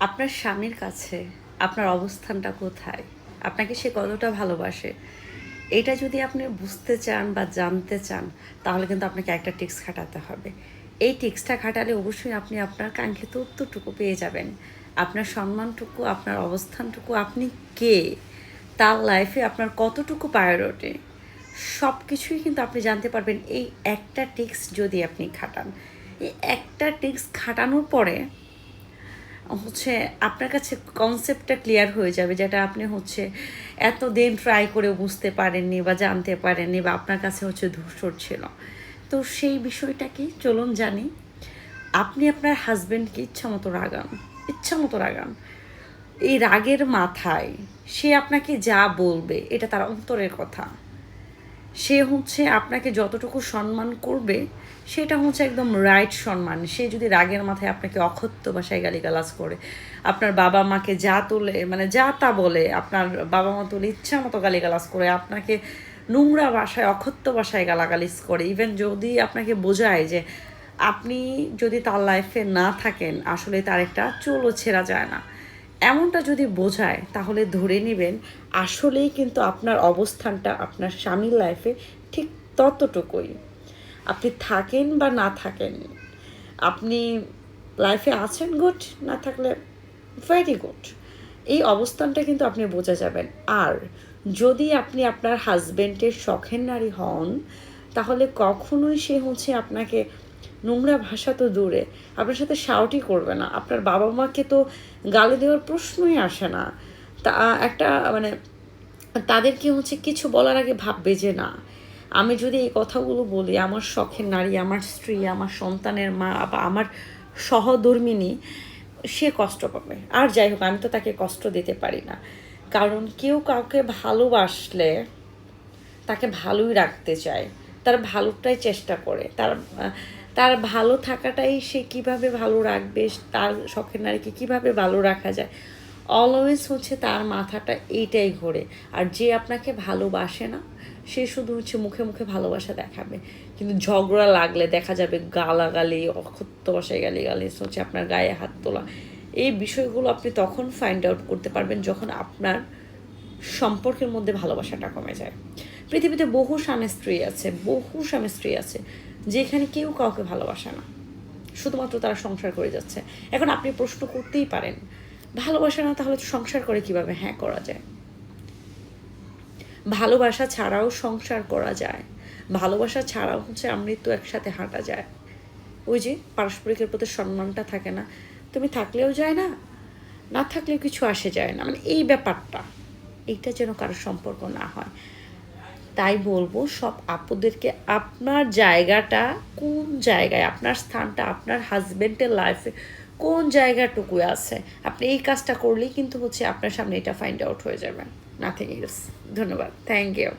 আপনার স্বামীর কাছে আপনার অবস্থানটা কোথায়? আপনাকে সে কতটা ভালোবাসে? এটা যদি আপনি বুঝতে চান বা জানতে চান, তাহলে কিন্তু আপনাকে একটা ট্রিক্স খাটাতে হবে। এই ট্রিক্সটা খাটালে অবশ্যই আপনি আপনার কাঙ্ক্ষিত উত্তরটুকু পেয়ে যাবেন। আপনার সম্মানটুকু, আপনার অবস্থানটুকু, আপনি কে? তার লাইফে আপনার কতটুকু প্রায়োরিটি? সব কিছুই কিন্তু আপনি জানতে পারবেন এই একটা ট্রিক্স যদি আপনি খাটান। এই একটা ট্রিক্স খাটানোর পরে আপনার কাছে কনসেপ্টটা ক্লিয়ার হয়ে যাবে, যেটা আপনি এতদিন ট্রাই করে বুঝতে পারেননি বা জানতে পারেননি, বা আপনার কাছে ধূসর ছিল। তো সেই বিষয়টা কি, চলুন জানি। আপনি আপনার হাজব্যান্ডকে ইচ্ছামতো রাগান, ইচ্ছামতো রাগান। এই রাগের মাথায় সে আপনাকে যা বলবে এটা তার অন্তরের কথা। সে আপনাকে যতটুকু সম্মান করবে সেটা একদম রাইট সম্মান। সে যদি রাগের মাথায় আপনাকে অকথ্য ভাষায় গালিগালাজ করে, আপনার বাবা মাকে যা তোলে, মানে যা তা বলে, আপনার বাবা মা তুলে ইচ্ছা মতো গালিগালাজ করে, আপনাকে নোংরা ভাষায় অকথ্য ভাষায় গালাগালিজ করে, ইভেন যদি আপনাকে বোঝায় যে আপনি যদি তার লাইফে না থাকেন আসলে তার একটা চুলও ছেঁড়া যায় না, এমনটা যদি বোঝায়, তাহলে ধরে নেবেন আসলেই কিন্তু আপনার অবস্থানটা আপনার স্বামীর লাইফে ঠিক ততটুকুই। আপনি থাকেন বা না থাকেন, আপনি লাইফে আছেন গুড, না থাকলে ভেরি গুড। এই অবস্থানটা কিন্তু আপনি বোঝা যাবেন। আর যদি আপনি আপনার হাজব্যান্ডের শখের নারী হন, তাহলে কখনোই সে আপনাকে নোংরা ভাষা তো দূরে, আপনার সাথে শাউটই করবে না। আপনার বাবা মাকে তো গালি দেওয়ার প্রশ্নই আসে না। তা একটা মানে তাদেরকে কিছু বলার আগে ভাববে যে না, আমি যদি এই কথাগুলো বলি, আমার শখের নারী, আমার স্ত্রী, আমার সন্তানের মা বা আমার সহধর্মিনী, সে কষ্ট পাবে। আর যাই হোক, আমি তো তাকে কষ্ট দিতে পারি না, কারণ কেউ কাউকে ভালোবাসলে তাকে ভালোই রাখতে চায়, তার ভালোটাই চেষ্টা করে, তার ভালো থাকাটাই সে কিভাবে ভালো রাখবে, তার শখের নারীকে কিভাবে ভালো রাখা যায়, অলওয়েজ তার মাথাটা এইটাই ঘোরে। আর যে আপনাকে ভালোবাসে না, সে শুধু মুখে মুখে ভালোবাসা দেখাবে, কিন্তু ঝগড়া লাগলে দেখা যাবে গালাগালি, অকথ্য ভাষায় গালি আপনার গায়ে হাত তোলা। এই বিষয়গুলো আপনি তখন ফাইন্ড আউট করতে পারবেন যখন আপনার সম্পর্কের মধ্যে ভালোবাসাটা কমে যায়। পৃথিবীতে বহু স্বামী স্ত্রী আছে যেখানে কেউ কাউকে ভালোবাসে না, শুধুমাত্র তারা সংসার করে যাচ্ছে। এখন আপনি প্রশ্ন করতেই পারেন, ভালোবাসে না তাহলে সংসার করে কিভাবে? হ্যাঁ, করা যায়। ভালোবাসা ছাড়াও সংসার করা যায়, ভালোবাসা ছাড়াও আমৃত্যু একসাথে হাঁটা যায়। ওই যে পারস্পরিকের প্রতি সম্মানটা থাকে না, তুমি থাকলেও যায় না, না থাকলেও কিছু আসে যায় না, মানে এই ব্যাপারটা, এইটা যেন কারোর সম্পর্ক না হয়। তাই বলবো সব আপুদেরকে, আপনার জায়গাটা কোন জায়গায়, আপনার স্থানটা আপনার হাজব্যান্ডের লাইফে কোন জায়গাটুকু আছে, আপনি এই কাজটা করলেই কিন্তু আপনার সামনে এটা ফাইন্ড আউট হয়ে যাবে, নাথিং এলস। ধন্যবাদ, থ্যাংক ইউ।